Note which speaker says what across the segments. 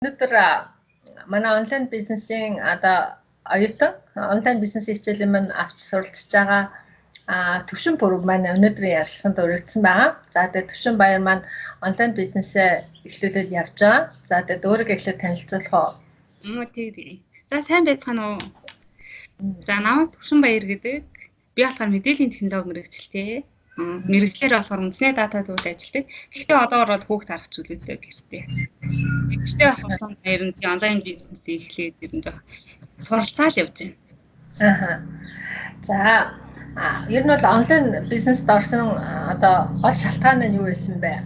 Speaker 1: Өнөөдөр манай онлайн бизнесийн одоо оюутан онлайн бизнес хичээлийн маань авч суралцж байгаа Төвшин Пүрэв маань өнөөдрийн ярилцлаганд өргөдсөн байгаа. За тэгээд Төвшин Баяр маань онлайн бизнесээ эхлүүлээд явж байгаа. За тэгээд өөрийгөө эхлээд танилцуулах уу?
Speaker 2: Тийм. За сайн байцгаана уу? За намайг Төвшин Баяр гэдэг. Би болохоор мэдээллийн технологи мэрэгчлээ. Мэрэгчлэр болохоор үндэсний дата зүйлд ажилладаг. Гэхдээ одоогор бол хүүхд харах зүйлүүдтэй гэртээ. Гэхдээ болохоор ер нь онлайн бизнесийг эхлээд ер нь суралцаал явж байна.
Speaker 1: Аха. За ер нь бол онлайн бизнест орсон одоо гол шалтгаан нь юу байсан бэ?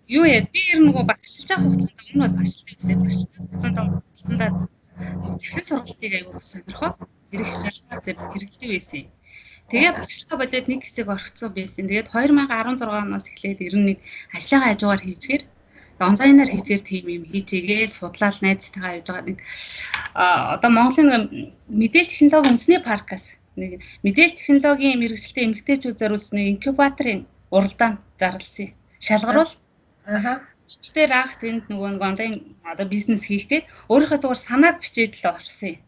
Speaker 2: Юу яа би ер нь нөгөө багшилж байгаа хугацаанд өмнө бол багшилтай байсан. Багшилтанд захин сургалтыг аягүй сонирхол хэрэгэлдэг байсан. Тэгээ багшлага болоод нэг хэсэг орхицсан байсан. Тэгээд 2016 оноос эхлээд ер нь нэг ажлынхаа хажуугаар хийчихээр онлайнаар хийчихээр тийм юм хийчихгээл судлаад найзтайгаа явж байгаа нэг одоо Монголын мэдээлэл технологи үндэсний паркаас нэг мэдээлэл технологийн мэрэгчлээ эмэгтэйчүүд зориулсан инкубаторын уралдаанд зарласан шалгаруулалт. Тэр анх тэнд нөгөө онлайн одоо бизнес хийх гээд өөрийнхөө зүгээр санааг бичээд л орсон юм.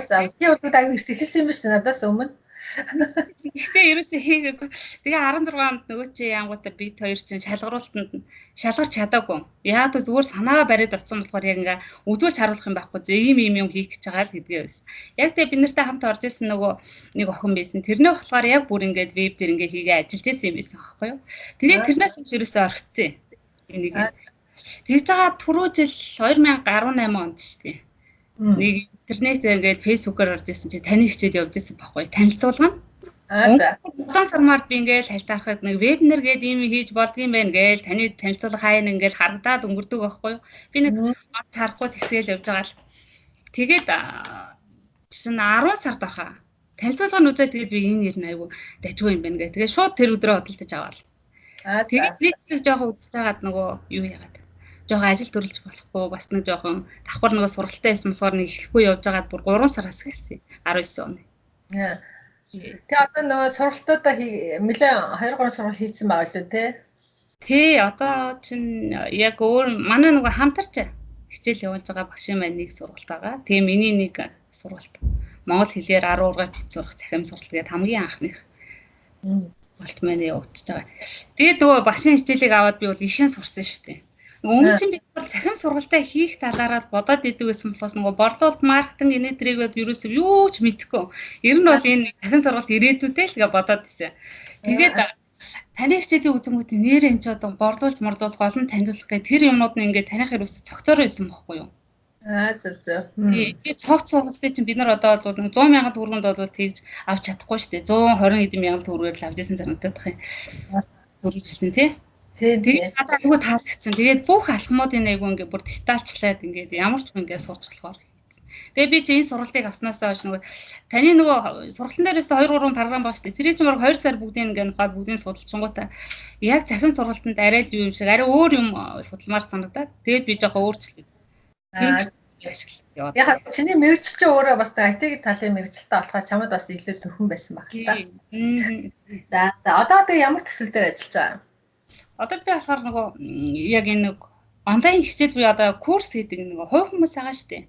Speaker 1: За би бол аягүй их хэлсэн юм биш надаас өмнө.
Speaker 2: Гэхдээ ерөөсөө хийгээгүй. Тэгээ 16 онд нөгөө чи янгуудаа бид хоёр чинь шалгаруулалтанд шалгарч чадаагүй. Яг л зүгээр санаагаа бариад оцсон болохоор яг ингээ өдөрч харуулах юм байхгүй. Ийм юм хийх гэж байгаа л гэдгээ байсан. Яг тэгээ бид нартай хамт орж исэн нөгөө нэг охин байсан. Тэрнээ болохоор яг бүр ингээд веб дээр ингээ хийгээ ажиллаж исэн юм байсан байхгүй юу. Тэгээ тэрнээс ерөөсөө орхицсан. Энийг тэгж байгаа түрүү жил 2018 онд шүү дээ. Нэг интернет ингээд фэйсбүүкээр орж исэн чи таны хичээл явж исэн байхгүй танилцуулга нь. За. Улаан сармаар би ингээд хальтаархад нэг вебинар гээд ийм хийж болдгийм байх гээл таны танилцуулга хаяа ингээд харагдаад өнгөрдөг байхгүй юу. Би нэг орж харахгүй тэгсгээл явж байгаа л. Тэгээд чинь 10 сард баха. Танилцуулга нь үзэл тэгээд би энэ нэр айгу дажгүй юм байна гэ. Тэгээд шууд тэр өдрөө хөдөлж аваал. Тэгээд нэг зүйл жоохон үзэж байгаад нөгөө юу яагаад жоохон ажил төрүүлж болохгүй бас нэг жоохон давхар нөгөө сургалттай байсан болохоор нэг эхлэхгүй явж байгаад бүр 3 сараас эхэлсэн 19 оны.
Speaker 1: Тэгээ одоо нөгөө сургалтуудаа нэлээ 2-3 сургалт хийсэн байгаа лөө
Speaker 2: тий одоо чинь яг өөр манай нөгөө хамтарч хичээл явуулж байгаа багшийн маань нэг сургалт байгаа. Тэгээ миний нэг сургалт монгол хэлээр 10 ургаа бит сурах захим сургалт гэдэг хамгийн анхных сургалт маань явагдаж байгаа. Тэгээд нөгөө багшийн хичээлийг аваад би бол ихэнх сурсан шүү дээ. Өмнө чинь бид бол захим сургалтаа хийх талаараа бодоод идэв гэсэн болохоос нөгөө борлуулалт маркетинг энэтрийг бол ерөөсөө юу ч мэдэхгүй. Ер нь бол энэ захим сургалт ирээдүйтэй л гэж бодоод байсан. Тэгээд таны хичээлийн үзэнгүүт нэр энэ ч одоо борлуулж олон танилцуулах гэх тэр юмнууд нь ингээд таних ерөөсөө цогцоор байсан байхгүй юу?
Speaker 1: Зөв.
Speaker 2: Тэгээд цогц сургалтыг чинь бид нар одоо бол 100 сая төгрөгөнд бол тэгж авч чадахгүй шүү дээ. 120 сая төгрөгөөр л авч ирсэн зэрэгтэйх юм. Төрүүлсэн тий. Тэгээд айгүй таалагдсан. Тэгээд бүх алхмуудын айгүй ингээд бүр детальчлаад ингээд ямар ч ингээд сурч болохоор хийсэн. Тэгээд би ч энэ сургалтыг авснаас хойш нөгөө таны нөгөө сургалтын дээрээс 2-3 програм бааш дээ. Тэрийг ч баг 2 сар бүгдийг ингээд бүгдийг судалчихгоотаа яг захин сургалтанд арай л юу юм шиг арай өөр юм судалмаар санагдаад тэгээд би жоохон өөрчлөлт.
Speaker 1: Яг чиний мэрэгч чинь өөрөө бас IT талын мэрэгчлээ болохоо чамд бас илүү төрхөн байсан баг л та. За одоо ямар төсөл дээр ажиллаж байгаа?
Speaker 2: Одоо би болохоор нөгөө яг энэ нэг онлайн хичээл би одоо курс хийдэг нөгөө хувь хүмүүс байгаа шүү дээ.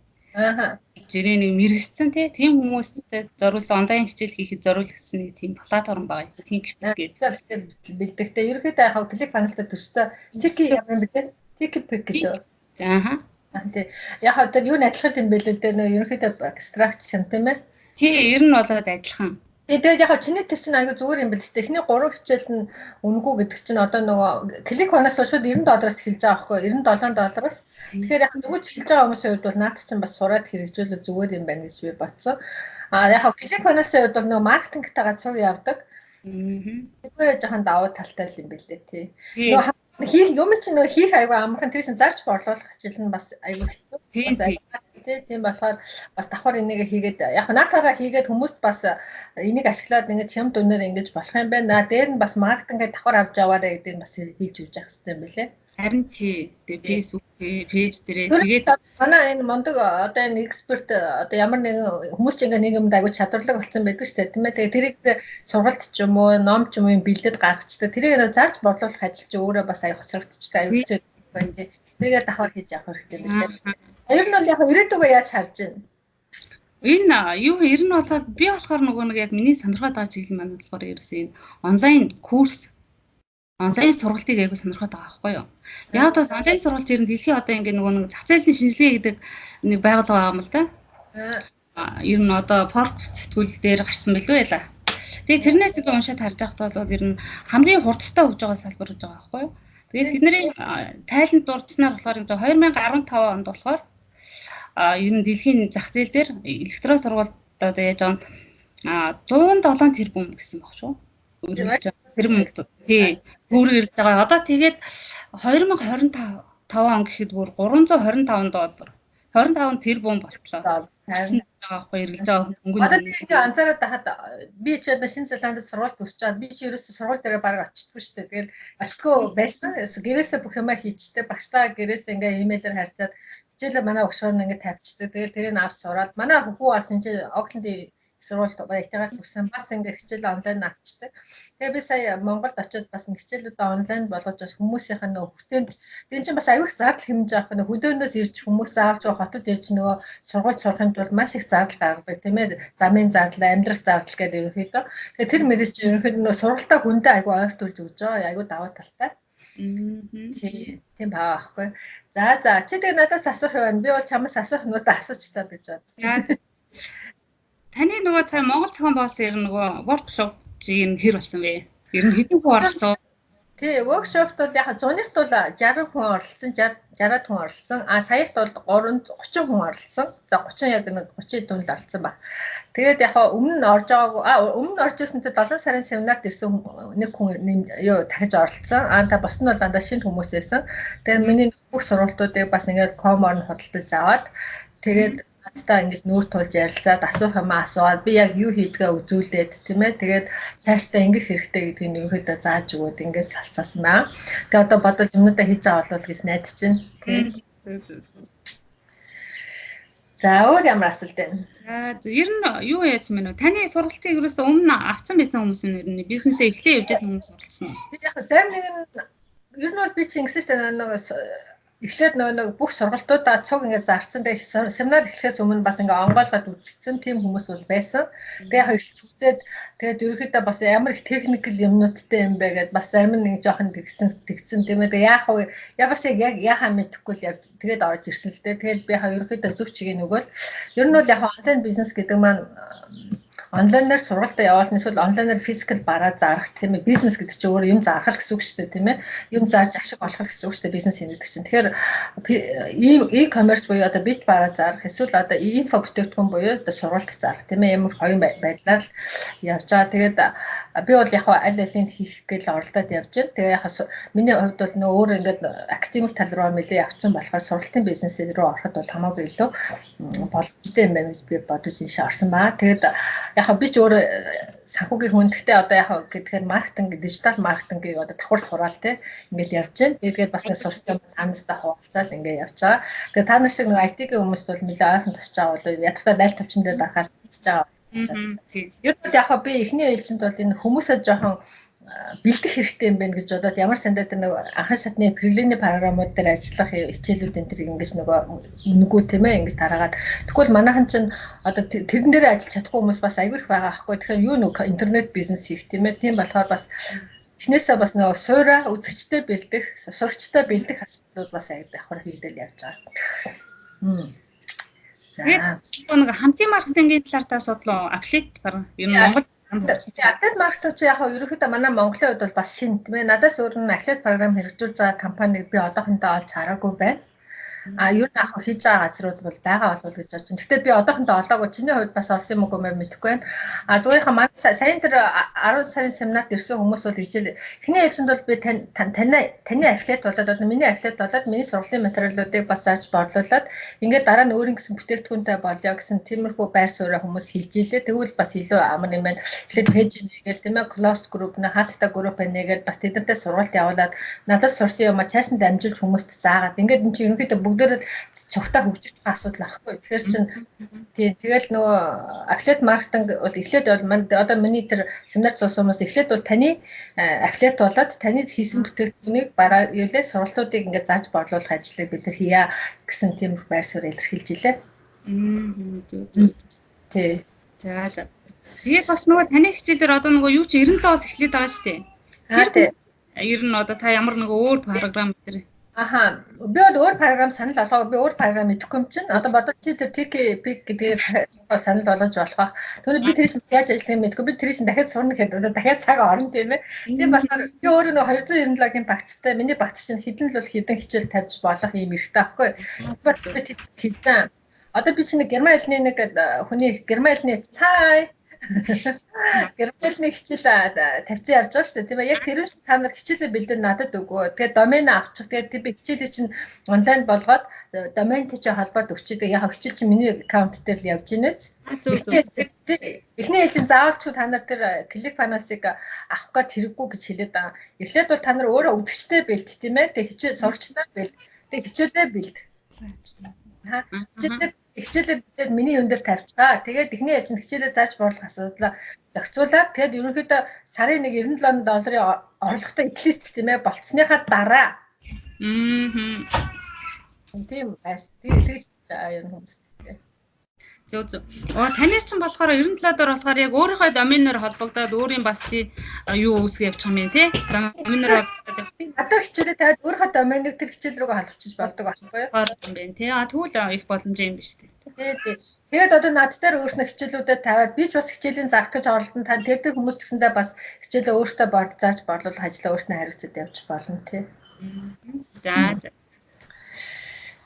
Speaker 2: Жирийн нэг мэрэгцсэн тийм хүмүүстэй зориулсан онлайн хичээл хийхэд зориулсан нэг тийм платформ байгаа. Тийм гэдэг
Speaker 1: бэлдэгтэй. Ерөнхийдөө яг клик панелтай төстэй тики юм бэ? Тики пик гэдэг. Тий. Яг одоо юу адилхан юм бэ л дээ нөө ерөнхийдөө extraction тийм ээ.
Speaker 2: Тий, ер нь болоод адилхан.
Speaker 1: Тэгээд яг чиний төс чинь аягүй зүгээр юм бэл ч техний 3 хичээл нь үнэгүй гэдэг чинь одоо нөгөө клик хоноос шууд $90 эхэлж байгаа байхгүй $97. Тэгэхээр яг нөгөө эхэлж байгаа хүмүүсийн хувьд бол наадах чинь бас сураад хэрэгжүүлэх зүгээр юм байна гэж би бодсон. Яг клик хоноосын хувьд бол нөгөө маркетингтайгаа цуг явдаг. Тэгэхээр жоохон давуу талтай юм бэлээ тий. Нөгөө хийх юм чинь нөгөө хийх аягүй амархан тэр чинь зарч борлуулах хичээл нь бас аягүй хэцүү. Тийм болохоор бас давхар энийг хийгээд яг наатаараа хийгээд хүмүүст бас энийг ашиглаад ингэж юм дүнээр ингэж болох юм байна. Дээр нь бас маркетингээ давхар авч яваарэ гэдэг нь бас хэлж үүж явах хэрэгтэй юм билээ.
Speaker 2: Харин тий. Тэгээ Facebook пэйж дээрээ тэгээд
Speaker 1: манай энэ мондөг одоо энэ эксперт одоо ямар нэгэн хүмүүс ч ингээ нэг юмд аягүй чадварлаг болсон байдаг шүү дээ. Тийм ээ. Тэгээ тэрийг сургалт ч юм уу, ном ч юм уу бэлдээд гаргацдаг. Тэрийг нөө зарж борлуулах ажил чи өөрөө бас аягүй хоцрогдчихдаг аягүй хэцүү байна тий. Тэгээд давхар хийж явах хэрэгтэй байлээ. Ер нь бол яг ирээдүгөө яаж харж байна?
Speaker 2: Энэ юу ер нь болоод би болохоор нөгөө нэг яг миний сонирхоод байгаа чиглэл маань болохоор ерөөсөө энэ онлайн курс онлайн сургалтыг айгу сонирхоод байгаа байхгүй юу. Яг бол онлайн сургалт ер нь дэлхийн одоо ингээ нөгөө нэг зах зээлийн шинжилгээ гэдэг нэг байгууллага байгаа юм л да. Ер нь одоо Forbes сэтгүүл дээр гарсан билүү яла. Тэгээ тэрнээс ингээ уншаад харж байхад бол ер нь хамгийн хурдтай хөгж байгаа салбар гэж байгаа байхгүй юу. Тэгээд тэдний тайланд дурдсанаар болохоор 2015 онд болохоор ер нь дэлхийн зах зээл дээр электрон сургалтад яаж байгаа 107 тэрбум гэсэн баг шүү. Тэрбум тий өөрөөр хэлж байгаа. Одоо тэгээд 2025 он гэхэд бүр $325 25 тэрбум болтлоо. Харин байгаа хэрэглэж байгаа хөнгөн.
Speaker 1: Одоо би ингээ анзаараад байхад би ч одоо Шинэ Зеландд сургалт өсч байгаа. Би ч ерөөсөө сургалт дээр баг очтгүй шүү дээ. Тэгээд очтгүй байсан. Гэрээсээ бүх юмаа хийчтэй. Багшлаа гэрээсээ ингээ имэйлээр харьцаад хичээлээ манай багшаар нь ингээ тавьчихдаг. Тэгээд тэрийг авч сураад манай хүү бас энэ Окленд сургалт баятайгаар төгсөн бас ингээ хичээл онлайн авчдаг. Тэгээ би сая Монголд очиод бас хичээлүүдээ онлайн болгож бас хүмүүсийнх нь нөгөө хүртээмж энэ чинь бас аюулх зардал хэмжиж авах нөгөө хөдөөнөөс ирж хүмүүс заавч хотод ирж нөгөө сургууль сурахын тулд маш их зардал гаргадаг тийм ээ. Замын зардал, амьдрах зардал гэдэг ерөнхийдөө. Тэгээ тэр мэрэж чинь ерөнхийдөө нөгөө сургалтаа хүндээ аюул ойртуулж өгч байгаа. Аюул даваа талтай. Тийм баа ахгүй. За чи тэгээ надаас асуух юм. Би бол чамаас асуух юмудаа асууж таа гэж бодсон.
Speaker 2: Таны нөгөө сая Монгол зохион байгуулсан ер нь нөгөө workshop чинь хэр болсон бэ? Ер нь хэдэн хүн оролцсон?
Speaker 1: Тий, workshop бол яг 100-т бол 60 хүн оролцсон, 60 хүн оролцсон. Саяхт бол 30 хүн оролцсон. За 30 яг нэг 30 хүн л оролцсон ба. Тэгээд яг өмнө нь орж байгаагүй өмнө орж ирсэнтэй 7 сарын семинарт ирсэн нэг хүн юу дахиж оролцсон. Та бос нь бол дандаа шинэ хүмүүс байсан. Тэгээд миний бүх сургалтуудыг бас ингээд комоор нь худалдаж аваад тэгээд надтай ингэж нүүр тулж ярилцаад асуух юм асууад би яг юу хийдгээ үзүүлээд тийм ээ тэгээд цаашдаа ингэх хэрэгтэй гэдгийг нөгөөдөө зааж өгөөд ингэж салцсан байна. Тэгээд одоо бодол юмудаа хийж байгаа бол гэж найдаж байна. Тийм. За өөр ямар асуулт байна?
Speaker 2: За ер нь юу яасан бэ нөө? Таны сургалтыг ерөөсөө өмнө авсан байсан хүмүүс нь ер нь бизнесээ эхлээ явж байсан хүмүүс суралцсан уу?
Speaker 1: Яг зарим нэг нь ер нь бол би чинь ингэсэн шүү дээ нөгөө эхлээд нөгөө бүх сургалтуудаа цуг ингээд зарцсан. Тэгээ семинар эхлэхээс өмнө бас ингээд онгойлгоод үзсэн тийм хүмүүс бол байсан. Тэгээ яг их үзээд тэгээд ерөөхдөө бас ямар их техникэл юмнуудтай юм бэ гэдээ бас зарим нэг жоохон тэгсэн тийм ээ. Тэгээ бас яг яхаа мэдэхгүй л явж тэгээд орж ирсэн л дээ. Тэгээд би яг ерөөхдөө зөв чигийг нөгөөл ер нь бол яг онлайн бизнес гэдэг маань онлайнаар сургалтаа явуулсан эсвэл онлайнаар физикал бараа зарах тийм ээ бизнес гэдэг чинь өөрөө юм зарах гэсэн үг шүү дээ тийм ээ юм зарж ашиг олох гэсэн үг шүү дээ бизнес хийдэг чинь тэгэхээр e-commerce буюу одоо бит бараа зарах эсвэл одоо инфо бүтээгдэхүүн буюу одоо сургалт зарах тийм ээ ямар хоёр байдлаар явж байгаа тэгээд би бол яг аль алийг хийх гэж оролдоод явж байна тэгээ яг миний хувьд бол нөө өөр ингээд академик тал руу нэлээ явцсан болохоор сургалтын бизнес рүү ороход бол хамаагүй илүү боломжтой юм байна гэж би бодож иншээ орсон баа тэгээд яг би ч өөр санхүүгийн хүн гэхдээ одоо яг гэхээр маркетинг дижитал маркетингийг одоо давхар сураал те ингээд явж байна. Тэгээд бас нэг сурсан санаастай хуваалцаал ингээд явж байгаа. Тэгээд та нар шиг нэг IT-ийн хүмүүс бол нэлээд ойрхон тусч байгаа бол ядтал аль тавчин дээр дарахаар хийж байгаа. Ер нь яг би эхний ээлжинд бол энэ хүмүүсээ жоохон бэлдэх хэрэгтэй юм байна гэж бодоод ямар сандаа тэр нэг анхан шатны преглиний програмууд дээр ажиллах хичээлүүд энэ төр ингэж нөгөө тийм ээ ингэж тараагаад тэгвэл манайхан чинь одоо тэрэн дээр ажиллаж чадахгүй хүмүүс бас аягүй их байгаа аахгүй тэгэхээр юу нэг интернет бизнес хийх тийм ээ тийм болохоор бас эхнээсээ бас нөгөө суураа үзэгчтэй бэлдэх сурагчтай бэлдэх асуудлууд бас аягүй давхар хийгдэл явж байгаа. За
Speaker 2: нэг хамтын маркетингийн талаар та судлаа affiliate баг ер нь Монгол
Speaker 1: affiliate marketing чи яг ерөөхдөө манай Монголын хувьд бол бас шинэ тийм ээ. Надаас өөр нь affiliate програм хэрэгжүүлж байгаа компаниг би одоохондоо олж хараагүй байна. Юу нэг ах хийж байгаа газрууд бол байгаа болов гэж бодож байна. Гэхдээ би одоохондоо олоогүй. Чиний хувьд бас олсон юм уу мэдэхгүй байна. Зөвхөн манай саяхан тэр 10 сарын семинарт ирсэн хүмүүс бол хичээл эхний ээлжинд бол би таны affiliate болоод одоо миний affiliate болоод миний сургалтын материалуудыг бас зарж борлуулад ингээд дараа нь өөрийн гэсэн бүтээгдэхүүнтэй болё гэсэн тиймэрхүү байр суурь хүмүүс хийж илээ. Тэгвэл бас илүү амар юм байна. Эхлээд пэйж нэгээл тийм ээ closed group нэг хаалттай group нэгээл бас тэднэртэй сургалт явуулаад надад сурсан юм а цааш нь дамжуулж хүмүүст заагаад ингээд энэ чинь ерөнхийдөө бүгдээрээ цогтой хөгжиж байгаа асуудал аахгүй. Тэгэхээр чинь тийм тэгэл нөгөө affiliate маркетинг бол эхлээд одоо миний тэр семинар цуусан хүмүүс эхлээд бол таны affiliate болоод таны хийсэн бүтээгдэхүүнийг бараа юулээ сургалтуудыг ингээд зааж борлуулах ажлыг бид нар хийя гэсэн тийм байр суурь илэрхийлж илээ. Тий.
Speaker 2: За. Тэгээд бас нөгөө таны хичээлээр одоо нөгөө юу чи 97-оос эхлээд байгаа шүү дээ. Тэр нь одоо та ямар нэг өөр програм дээр.
Speaker 1: Аха. Би бол өөр програм санал болгоо. Би өөр програм мэдэхгүй юм чинь. Одоо бодож чи тэр TK-Pick гэдгээр санал болгож болох. Түүний би тэрс яаж ажиллахыг мэдэхгүй. Би тэрс дахиад сурна гэхэд одоо дахиад цаг орно тийм ээ. Тийм болохоор би өөрөө нөгөө 297-гийн багцтай миний багц чинь хэдэн л бол хэдэн хичээл тавьж болох юм эрхтэй байхгүй. Би хэлсэн. Одоо би чинь герман хэлний нэг хүний герман хэлний хай гэрмэлний хичээл тавьсан явж байгаа шүү дээ. Тийм ээ. Яг тэр нь та нар хичээлээ бэлдэн надад өгөө. Тэгээд домен авчих. Тэгээд би хичээлээ чинь онлайн болгоод доментэй чинь холбоод өгчихдээ яг хичээл чинь миний аккаунт дээр л явж гинэц. Эхний ээлжин заавалчгүй та нар тэр ClickFunnels-ыг авах гээд хэрэггүй гэж хэлээд байгаа. Эхлээд бол та нар өөрөө үдгчтэй бэлт тийм ээ. Тэгээд хичээл сурчтай бэлт. Тэгээд хичээлээ бэлт. Хичээлээ бидээд миний юм дээр тавьчихаа. Тэгээд эхний ээлжинд хичээлээ зааж борлох асуудлаа зохицуулаад тэгээд ерөнхийдөө сарын нэг $97 орлоготой этлист тийм ээ болцсныхаа дараа. Тийм байс. Тэгээд юм хүмүүс.
Speaker 2: Зөв. Танаас ч болохоор $97 болохоор яг өөрийнхөө доменоор холбогдоод өөрийн бас юу үүсгэж явчих юм тий. Доменоор
Speaker 1: надад хичээлээ тавиад өөрийнхөө доменыг тэр хичээл рүүгээ холбочих болдог байхгүй юу?
Speaker 2: Болдог юм тий. Тэгвэл их боломжтой юм биш тий.
Speaker 1: Тий. Тэгээд одоо над дээр өөрснөө хичээлүүдэд тавиад би ч бас хичээлийн зах гэж оролдсон. Та тэр хүмүүс гэсэндээ бас хичээлээ өөртөө зааж борлуулах ажлаа өөрснөө хариуцаад явж болно тий.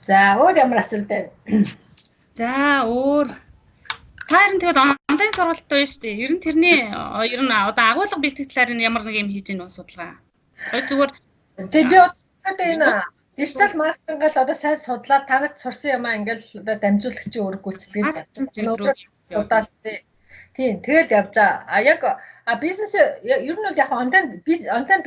Speaker 1: За өөр ямар асуулт байна?
Speaker 2: За өөр та харин тэгээд онлайн сургалттай байна шүү дээ. Ер нь тэрний одоо агуулга бэлтгэх талаар ямар нэг юм хийж гэнэ судалгаа. Зүгээр
Speaker 1: тэг би одоо энэ дижитал маркетинг-аар одоо сайн судлаад танарт сурсан юм аа ингээл одоо дамжуулагчийн үүрэг гүйцэтгэл судаал тийм тэгэл явж байгаа. Яг бизнес ер нь бол яг онлайн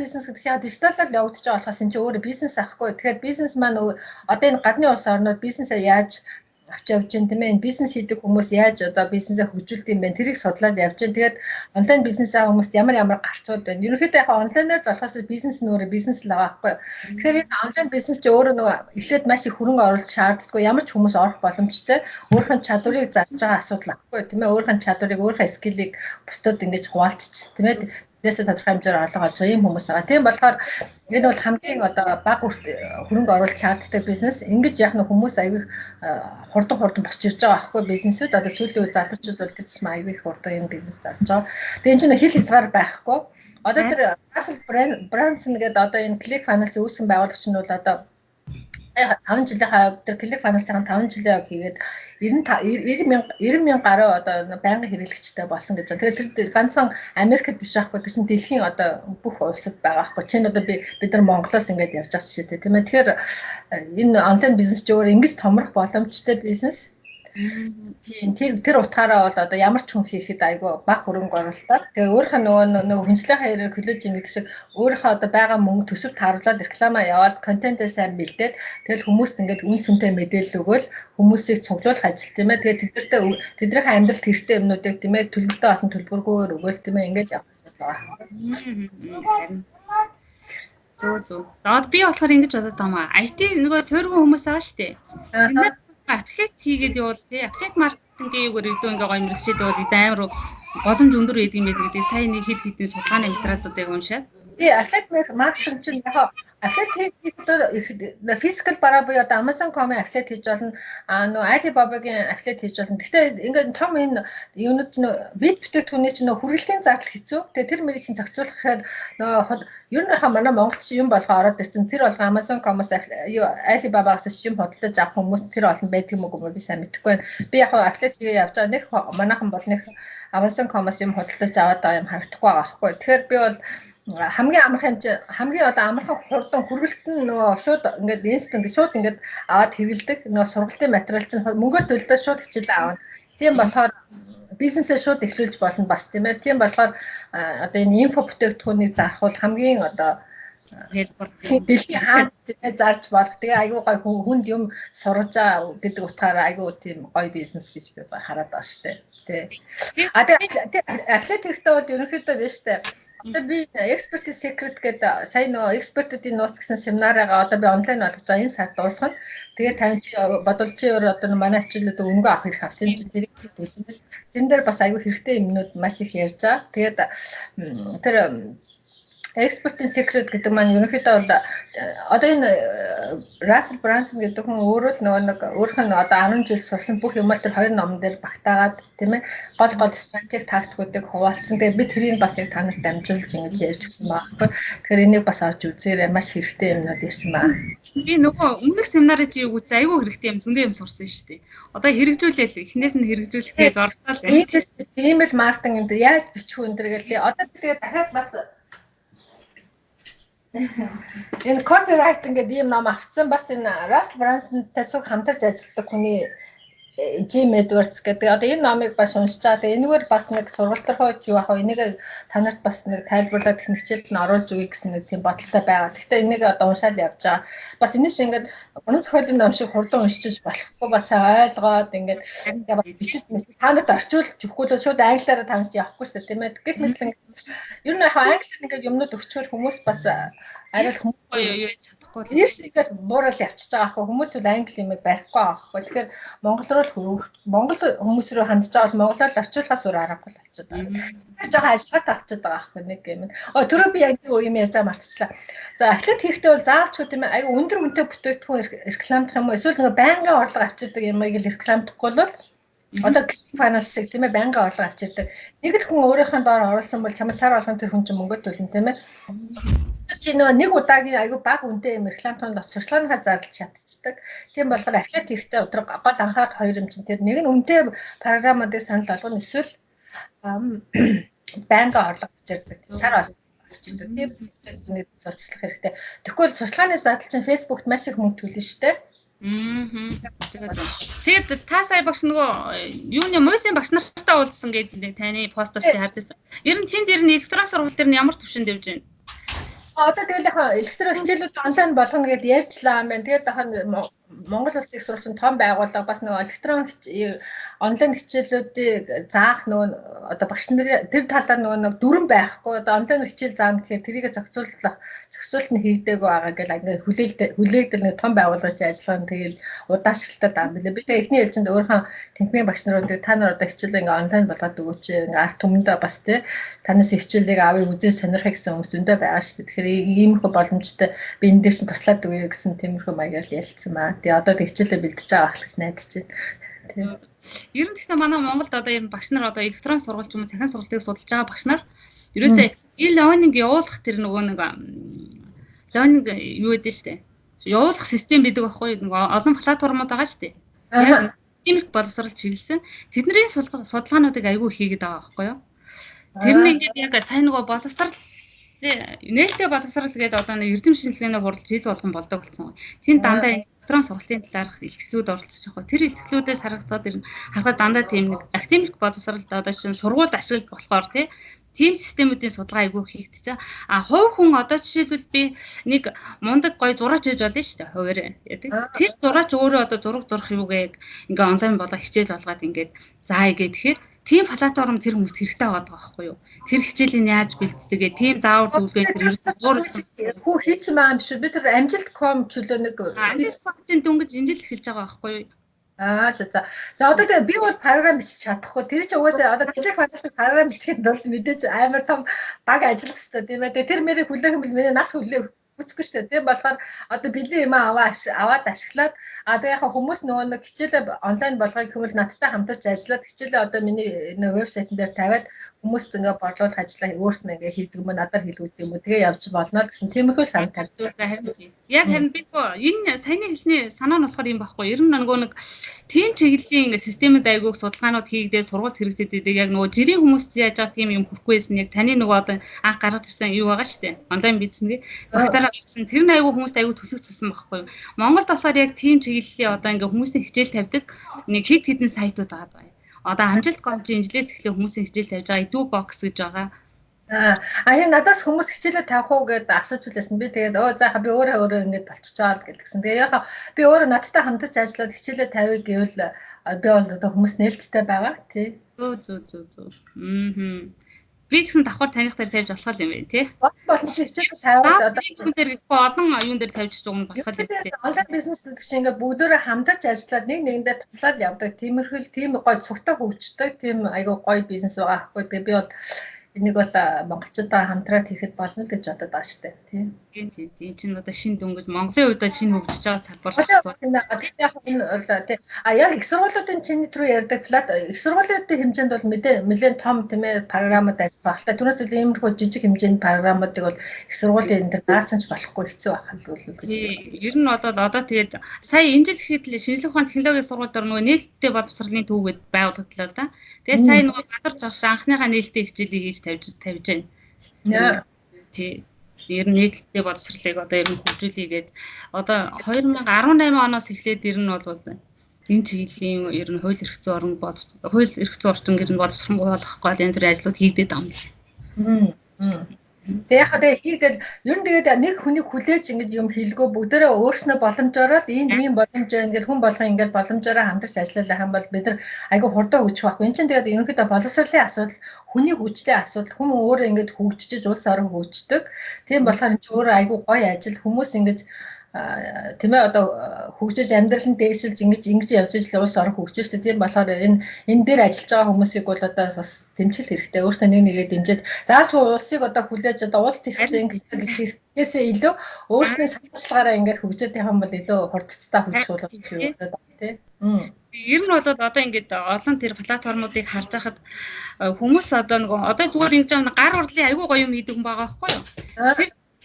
Speaker 1: бизнес гэдэг чинь дижиталаар явагдаж байгаа болохоос энэ чинь өөрөө бизнес ахгүй. Тэгэхээр бизнес маань одоо энэ гадны улс орнууд бизнесээ яаж авч явж байна тийм ээ. Бизнес хийдэг хүмүүс яаж одоо бизнесээ хөгжүүлдэг юм бэ? Тэрийг судлаад явж байна. Тэгээд онлайн бизнесээ хүмүүст ямар гарцууд байна. Ерөнхийдөө яг онлайнаар болохоос бизнес нь өөрөө бизнес л байгаа байхгүй. Тэгэхээр энэ онлайн бизнес чи өөрөө нөгөө эхлээд маш их хөрөнгө оруулалт шаарддаг. Ямар ч хүмүүс орох боломжтой. Өөрийнхөө чадварыг зарж байгаа асуудал ахгүй тийм ээ. Өөрийнхөө чадварыг өөрийнхөө скиллийг бусдад ингэж хуваалцчих тийм ээ. Тэрээс тодорхой хэмжээр орлого олж байгаа юм хүмүүс байгаа. Тийм болохоор энэ бол хамгийн одоо бага хөрөнгө оруулалт шаарддаг бизнес. Ингэж яг нэг хүмүүс аягүй хурдан босч ирж байгаа аахгүй бизнесүүд. Одоо сүүлийн үе залуучууд бол гэж аягүй их хурдан юм бизнес болж байгаа. Тэгээ энэ чинь хэл хязгаар байхгүй. Одоо тэр Russell Brunson гэдэг одоо энэ ClickFunnels үүсгэн байгуулагч нь бол одоо 5 жилийн хавьд тэр ClickFunnels-ийн 5 жилийн хийгээд 90 мянган гаруй одоо байнгын хэрэглэгчтэй болсон гэж байна. Тэгэхээр тэр ганцхан Америкт биш байхгүй гэсэн дэлхийн одоо бүх улсад байгаа байхгүй. Чинь одоо бид нар Монголоос ингээд явж байгаа жишээ тийм ээ. Тэгэхээр энэ онлайн бизнес ч өөр ингэж томрох боломжтой бизнес. Тийм тэр утгаараа бол одоо ямар ч хүн хийхэд айгүй бага хөрөнгө оруулалтаар тэгээ өөрийнхөө нөгөө хүнслэх хаярыг хүлээж ин гэдэг шиг өөрийнхөө одоо байгаа мөнгө төсөв тааруулаад реклама яваад контентээ сайн бэлдээд тэгэл хүмүүст ингээд үн цэнтэй мэдээлэл өгөөл хүмүүсийг цуглуулах ажил тийм ээ. Тэгээ тэднийхээ амьдралд хэрэгтэй юмнуудыг тийм ээ төлбөртэй олон төлбөргүйгээр өгөөл тийм ээ ингээд явах хэрэгтэй байна.
Speaker 2: Зөв. Одоо би болохоор ингэж бодож байгаа юм. IT нөгөө төргөн хүмүүс байгаа шүү дээ. Аппликейт хийгээд явуул тий. Аппликейт маркетингийн юугаар илүү ингээ гоё мэрэгчээд бол амар боломж өндөр байдаг юм гэдэг. Сайн нэг хэд хэдэн судалгааны материалуудыг уншаад.
Speaker 1: Тий, аппликейт маркетинг чинь яг аппликейт хийхдээ физикал бараа буюу одоо Amazon.com-ын аппликейт хийж болно. Нөө Alibaba-гийн аппликейт хийж болно. Гэхдээ ингээ том энэ юунууд чинь веб бүтээгдэхүүний чинь хүргэлтийн зардал хэцүү. Тэгээ тэр мэрийг чинь зохицуулах гэхээр нөө ер нь манай монголч юм болгоо ороод ирсэн. Тэр болго Amazon.com-оос Alibaba-гаас юм худалдаж авах хүмүүс тэр олон байдаг юм уу би сайн мэдэхгүй байна. Би яг аппликейт хийгээ явж байгаа нэг манайхан бол нэг Amazon.com-оос юм худалдаж аваад байгаа юм харагдахгүй байгаа байхгүй. Тэгэхээр би бол хамгийн амархан хэмжээ хамгийн одоо амархан хурдан хүргэлт нь нөгөө шууд ингээд инстант шууд ингээд аваад хэрэгэлдэг нөгөө сургалтын материал чинь мөнгөөр төлөлдөө шууд хичээлээ авна. Тийм болохоор бизнесээ шууд эхлүүлж болно бас тийм ээ. Тийм болохоор одоо энэ инфо бүтээгдэхүүнийг зархуул хамгийн одоо
Speaker 2: хэлбэр
Speaker 1: дэлхийн хаан зарж болох. Тэгээ айгүй гой хүнд юм сурж байгаа гэдэг утгаараа айгүй тийм гоё бизнес гэж би хараад байгаа штэ. Тэ. Тэгээ атлет хэрэгтэй бол ерөнхийдөө биш штэ. Одоо би Expert Secret гэдэг сая нөгөө экспертүүдийн нууц гэсэн семинараа одоо би онлайн болгож байгаа энэ сард дуусгана. Тэгээ тань чи бодолч өөр одоо манай хичээлүүд өнгө авах хэрэг авсан чи тэрийг үзэж. Тэн дээр бас айгүй хэрэгтэй юмнууд маш их ярьж байгаа. Тэгээд тэр Expert Secret гэдэг маань ерөнхийдөө бол одоо энэ Russell Brunson гэдэг хүн өөрөө л өөрийнх нь одоо 10 жил сурсан бүх юмар тэр хоёр номон дээр багтаагаад тийм ээ гол стратеги тактикуудыг хуваалцсан. Тэгээ би тэрийг бас яг та нарт дамжуулж ингэж ярьж өгсөн байгаа. Тэгэхээр энийг бас орж үзээрэй. Маш хэрэгтэй юмнууд ирсэн байна.
Speaker 2: Би нөгөө өмнөх семинарыг чи юу үзээ айгүй хэрэгтэй юм зөндөө юм сурсан шүү дээ. Одоо хэрэгжүүлээл эхнээс нь хэрэгжүүлэхээс оролцоод
Speaker 1: email маркетинг энэ яаж бичих вэ энэ гэдэг. Одоо би тэгээ дахиад бас энэ copywriting гэдэг юм ном авцсан бас энэ Russell Brunson-тай сүг хамтарч ажилладаг хүний Jim Edwards гэдэг. Одоо энэ номыг бас уншиж байгаа. Тэгээ энэгээр бас нэг сургалтын юу ах вэ? Энийг та нарт бас нэг тайлбарлаад их хичээлд нь оруулж өгье гэсэн нэг тийм бодолтой байгаа. Гэхдээ энийг одоо уншаад явж байгаа. Бас энэш ингээд гонц зохиолын ном шиг хурдан уншиж болохгүй бас ойлгоод ингээд бичиж та нарт орчуулж өгөхгүй л шууд англиараа таньж явахгүй шүү дээ тийм ээ. Гэх мэтлэн ер нь яг англиар ингээд юмнууд өгчөөр хүмүүс бас арай хүмүүс чадахгүй л ингээд буурал явчихж байгаа хгүй хүмүүс бол англи юмыг барихгүй байгаа хгүй. Тэгэхээр Монгол хүмүүс рүү хандж байгаа бол монголоор л орчуулахаас өөр аргагүй л болчиход байгаа. Тэгэхээр жоохон ажиллагаа тавьчихад байгаа хгүй нэг юм. Түрүү би яг юм ярьж байгаа мартчихлаа. За атлет хийхдээ бол заавч ч тийм ээ айгүй өндөр үнэтэй бүтээгдэхүүн рекламдах юм уу эсвэл нэг байнгын орлого авчирдаг юмыг л рекламдахгүй бол одоо finance шиг тийм ээ байнгын орлого авчирдаг. Нэг л хүн өөрийнхөө доор оруулсан бол чамд сар болгон тэр хүн чинь мөнгө төлнө тийм ээ. Чи нэг удаагийн айгүй бага үнэтэй юм рекламтанд сурчлагынхаа зардал шатчихдаг. Тийм болохоор атлет хийхдээ өдөр гол анхаарах хоёр юм чинь тэр нэг нь үнэтэй програмуудыг санал болгоно эсвэл байнгын орлого авчирдаг. Сар болгон авчирдаг. Тийм нэг сурчлах хэрэгтэй. Тэгвэл сурчлагын зардал чинь Facebook-т маш их мөнгө төлнө шүү дээ. Тэгээд
Speaker 2: та сая багш нөгөө юуны мөсийн багш нартай уулзсан гэдэг таны постоос харж байсан. Ер нь чинь дээр нь электрон сургууль дээр нь ямар төвшөнд явж байна?
Speaker 1: Одоо тэгэл яг электрон хичээлүүд онлайн болгоно гэдээ ярьчлаа юм байна. Тэгээд дахин Монгол улсын их сурвалжийн том байгууллага бас нөгөө электрон онлайн хичээлүүдийг заах нөгөө одоо багш нарын тэр талаар нөгөө дүрэн байхгүй одоо онлайн хичээл заана гэхээр тэрийг зохицуулт нь хийгдээг байгаа гэж ингээд хүлээлтэл нэг том байгууллагын ажиллагаа нь тэгэл удаашралтай байгаа юм билээ. Би тэгээ эхний ээлжинд өөрийнхөө тэнхмийн багш наруудыг та нар одоо хичээлээ ингээд онлайн болгоод өгөөч ингээд арт түмэндээ бас тий танаас хичээлийг авъя үзээ сонирхох гэсэн хүмүүс зөндөө байгаа шүү дээ. Тэгэхээр иймэрхүү боломжтой би энэ дээр чинь туслаад өгье гэсэн тиймэрхүү маягаар ярилцсан маа. Тэгээ одоо хичээлээ бэлдэж байгаа ахлах гэж найдаж байна.
Speaker 2: Ер нь гэхдээ манай Монголд одоо ер нь багш нар одоо электрон сургууль юм уу цахим сургалтыг судалж байгаа багш нар ерөөсөө e-learning явуулах тэр нөгөө нэг learning юу гэдэг штэ. Явуулах систем байдаг байхгүй нөгөө олон платформуд байгаа штэ. Яг системик боловсрол чиглэсэн. Тэдний судалгаануудыг айгүй хийгээд байгаа байхгүй юу? Тэр нь ингээд яг сайн нөгөө боловсрол нээлттэй боловсрол гэдэг одоо нэг эрдэм шинжилгээний хурал жил болгон болдог болсон. Тийм дандаа электрон сургалтын талаарх илтгэлүүд оролцож байгаа. Тэр илтгэлүүдээс харагдаад ирнэ. Харахад дандаа тийм нэг академик боловсролд одоо чинь сургуульд ашиглах болохоор тийм системүүдийн судалгаа айгүй хийгдчихэ. Хувь хүн одоо жишээлбэл би нэг мундаг гоё зураач хийж болно шүү дээ хуваарь яадаг. Тэр зураач өөрөө одоо зураг зурах юугээ ингээ онлайн болоо хичээл болгоод ингээд заа гэхээр тийм платформ тэр хүмүүст хэрэгтэй байгаа байхгүй юу? Тэр хичээлийн яаж бэлддэг тийм заавар зөвлөгөө тэр ерөөсөө хүү
Speaker 1: хийсэн байгаа юм шүү. Би тэр амжилт.com чөлөө нэг
Speaker 2: амжилт.com-ын дөнгөж энэ жил эхэлж байгаа байхгүй юу?
Speaker 1: За одоо би бол програм бичих чадахгүй. Тэр чинь угаасаа одоо клик фантастик програм бичихэнд бол мэдээж амар том баг ажиллах хэрэгтэй тийм ээ. Тэр мэрийг хүлээх юм бол миний нас хүлээх бүцгүй шүү дээ. Тийм болохоор одоо бэлэн юм аваад ашиглаад тэгээ яг хүмүүс нөгөө нэг хичээлээ онлайн болгоё гэвэл надтай хамтарч ажиллаад хичээлээ одоо миний вебсайтн дээр тавиад хүмүүст ингээ борлуулах ажлаа өөрт нь ингээ хийдэг юм надаар хэлүүлдэг юм уу тэгээ явж болно л гэсэн тиймэрхүү санал тавьж
Speaker 2: харин яг харин би энэ саяны хэлний санаа нь болохоор юм байхгүй ер нь нөгөө нэг тийм чиглэлийн ингээ системэд айгүйх судалгаанууд хийгдээ сургалт хэрэгжүүлдэг яг нөгөө жирийн хүмүүст яаж байгаа тийм юм хүрхгүй байсан яг таны нөгөө одоо анх гаргаж ирсэн юу байгаа шүү дээ онлайн бизнесний багтаа гарсан тэр нь айгүй хүмүүст айгүй төлөвлөсөн байхгүй юу Монголд болохоор яг тийм чиглэлийн одоо ингээ хүмүүсийн хичээл тавьдаг нэг хэд сайтууд байгаа. Одоо амжилт.com-ийн инжилээс эхлээ хүмүүсийн хичээл тавьж байгаа Edubox гэж байгаа.
Speaker 1: Аа надаас хүмүүс хичээлээ тавих уу гэдээ асууж үлээсэн. Би тэгээд заахаа би өөрөө ингэж болчихжээ гэдгсэн. Тэгээ яхаа би өөрөө надтай хамтарч ажиллаад хичээлээ тавих гэвэл би бол одоо хүмүүс нээлттэй байгаа тий.
Speaker 2: Зөө. Би ч гэсэн давхар таних дээр тавьж болох юм байна тий.
Speaker 1: Болно чи хичээлээ тавиад одоо
Speaker 2: хүн дээр гэхгүй олон оюун дээр тавьж байгаа юм болох юм тий.
Speaker 1: Онлайн бизнес гэдэг чинь ингээд бүгдээрээ хамтарч ажиллаад нэг нэгэндээ туслаад явдаг. Тиймэрхүү тийм гоё цогтой хөгждөг. Тийм айгүй гоё бизнес байгаа байхгүй. Тэгээ би бол энийг бол монголчуудаа хамтраад хийхэд болно л гэж бодод байгаа шүү дээ тийм.
Speaker 2: Тийм чинь одоо шинэ дөнгөж Монголын хувьд шинэ хөгжиж байгаа салбар
Speaker 1: байхгүй. Тэгэхээр яг энэ бол тийм яг их сургуулиудын чиний түрүү ярьдаг их сургуулиудын хэмжээнд бол нэлээд том тийм ээ програмууд ажиллах багтаа. Түүнээс л иймэрхүү жижиг хэмжээний програмуудыг бол их сургуулийн энэ даасан ч болохгүй хэцүү байх юм бол.
Speaker 2: Тийм. Ер нь бол одоо тэгээд сая энэ жил ихэд л шинжлэх ухааны технологийн сургуульд нөгөө нээлттэй боловсролын төвөд байгуулагдлаа л да. Тэгээд сая нөгөө Бадар Жовш анхныхаа нээлттэй хичээлийг хийж тавьж байна. Тий. Ер нь нийтлэлтэй боловсролыг одоо ер нь хөгжүүлээгээд одоо 2018 оноос эхлээд ер нь бол энэ чиглэлийн ер нь хууль эрх зүйн орчин гэр нь боловсруулах гол янз бүрийн ажлууд хийгдээд байгаа юм.
Speaker 1: Тэгээ яг тэгээ хийгээд ер нь тэгээд нэг хүнийг хүлээж ингэж юм хийлгөө бүгдээрээ өөрснөө боломжоор л ийм боломжоор ингээд хүн болгон ингээд боломжоор хамтарч ажиллах юм бол бид нар айгүй хурдан хөгжих байхгүй. Энд чинь тэгээд ерөнхийдөө боловсролын асуудал, хүний хүчлийн асуудал, хүн өөрөө ингээд хөгжиж улс орон хөгждөг. Тийм болохоор энэ чинь өөрөө айгүй гоё ажил хүмүүс ингэж тийм ээ одоо хөгжиж амьдрал нь дээшилж ингэж явж ижил улс орон хөгжиж штэ тийм болохоор энэ дээр ажиллаж байгаа хүмүүсийг бол одоо бас дэмжих хэрэгтэй. Өөртөө нэгээ дэмжиж заавч улсыг одоо хүлээж одоо улс тэгшээ гэхээсээ илүү өөртөө санаачлаараа ингэж хөгжөөд явах юм бол илүү хурдцтай хөгжих болох юм тийм.
Speaker 2: Ер нь бол одоо ингээд олон тэр платформуудыг харж байхад хүмүүс одоо нөгөө одоо зүгээр ингэж гар урлын айгүй гоё юм хийдэг хүн байгаа байхгүй юу?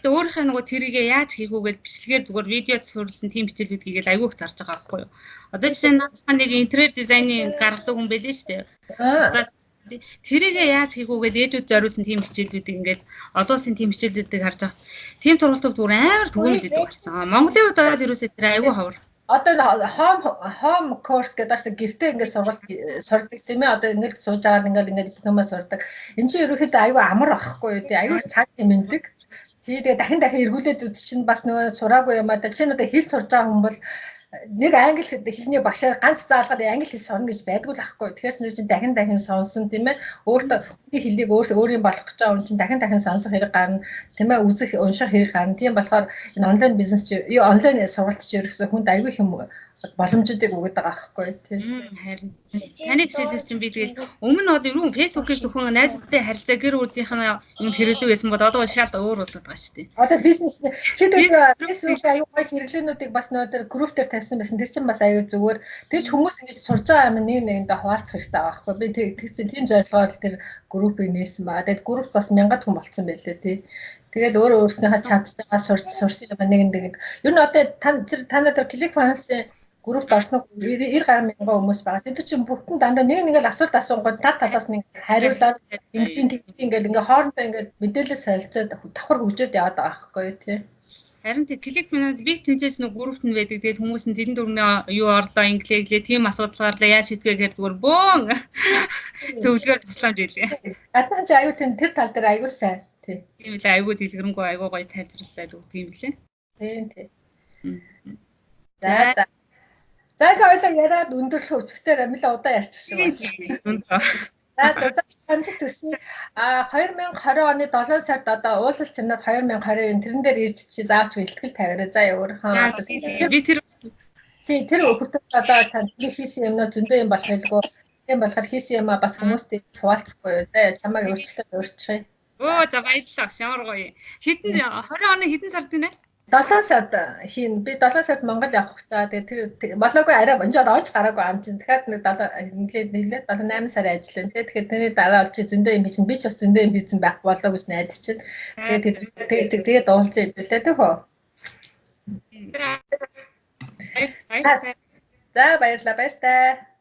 Speaker 2: Тэр өөрийнхөө нөгөө тэрийгээ яаж хийх үү гэж бичлэгээр зүгээр видео суурилсан тийм бичлэгүүд хийгээл айгүй их зарж байгаа байхгүй юу? Одоо жишээ нь наацхан нэг интерьер дизайныг гаргадаг хүн байлээ шүү дээ. Тэрийгээ яаж хийх үү гэж ээжүүд зориулсан тийм бичлэгүүдийг ингээл олон улсын тийм бичлэгүүдийг харж байхад тийм сургалтууд бүр амар түгээмэл идэг болсон. Монголын хувьд бол ерөөсөө тэр айгүй ховор.
Speaker 1: Одоо home course гэдэг чинь гэртээ ингээд сургалт сурдаг тийм ээ. Одоо ингээд сууж аваад ингээд бүх юмаа сурдаг. Энэ чинь ерөөхдөө айгүй амар байхгүй юу? Айгүй цаг хэмндэг. Тэгээ дахин эргүүлээд үз чинь бас нөгөө сураагүй юм аа. Жишээ нь одоо хэл сурж байгаа хүн бол нэг англи хэлний багшаар ганц заалгаад англи хэл сурна гэж байдгүй л ахгүй. Тэгэхээр нэр чинь дахин сонсон тийм ээ. Өөртөө хүний хэлийг өөрийн болгох гэж байгаа хүн чинь дахин сонсох хэрэг гарна. Тийм ээ. Үзэх, унших хэрэг гарна. Тийм болохоор энэ онлайн бизнес чи онлайн сургалт чи ерөөсөө хүнд аягүй юм боломжуудыг өгöd байгаа байхгүй тийм.
Speaker 2: Харин таны хичээлээс чинь би тэгэл өмнө бол ерөн фэйсбүүкийг зөвхөн найзуудтай харилцаа гэр бүлийнхээ юм хэрэглэдэг байсан бол одоо шал өөр болоод байгаа шүү дээ.
Speaker 1: Одоо бизнес чи тэр фэйсбүүк аюу гой хэрэглээнүүдийг бас нөө групп дээр тавьсан байсан. Тэр чинь бас аюу зүгээр. Тэгж хүмүүс ингэж сурж байгаа юм нэг нэгэндээ хуваалцах хэрэгтэй байгаа байхгүй. Би тэгсэн тийм зорилгоор тэр группийг нээсэн ба. Тэгээд групп бас 1000 хүн болцсон байлээ тий. Тэгэл өөрөө өөрснийхээ чадж байгаа сурсан юм нэг. Ер нь одоо та нар тэр клик финансийн группт орсон 90 гаруй мянган хүмүүс байгаа. Тэд чинь бүгд дандаа нэг л асуулт асуунгууд талаас нь хариулаад ингээд хоорондоо ингээд мэдээлэл солилцоод давхар хөгжөөд яваад байгаа байхгүй тий.
Speaker 2: Харин тий клик финанс би тэнцэж нэг группт нь байдаг. Тэгээд хүмүүс нь зэлэн дөрмийн юу орлоо инглиглээ тийм асуудал гарлаа яаж шийдвэ гэхээр зүгээр бөөн зөвлөгөөр тусламж ийлээ.
Speaker 1: Адилхан чи аюу тэр тал дээр аюу сайн тий.
Speaker 2: Тийм л аюу дэлгэрэнгүй аюу гоё тайлбарлаад үг тийм лээ.
Speaker 1: Тийм. За хоёлаа яриад өндөрлөх өчтөр амила удаа ярьчих шиг байна. За амжилт хүсье. 2020 оны 7 сард одоо уулзалт цэнэд 2020 тэрэн дээр ирж чи заавч бэлтгэл тавиараа. За өөрийнхөө
Speaker 2: би тэр
Speaker 1: өгөртөд одоо тань хийсэн юмнууд зөндөө юм болох байлгүй. Тийм болохоор хийсэн юм бас хүмүүстэй хуваалцахгүй. За чамайг өөрчлөе.
Speaker 2: За баярлалаа. Шамар гоё. Хэдэн 20 оны хэдэн сард гинэ?
Speaker 1: 7 сард хийн. Би 7 сард Монгол явах гэж. Тэгээ тэр болоогүй арай bonjоод оож гараагүй ам чинь. Тэгэхээр нэг 7 8 сар ажиллана. Тэгэхээр тэрний дараа бол чи зөндөө юм хийсэн. Би ч бас зөндөө юм хийсэн байх болоо гэж найдаж чинь. Тэгээд уулзъя хэлээ тэхөө. За баярлалаа баяртай.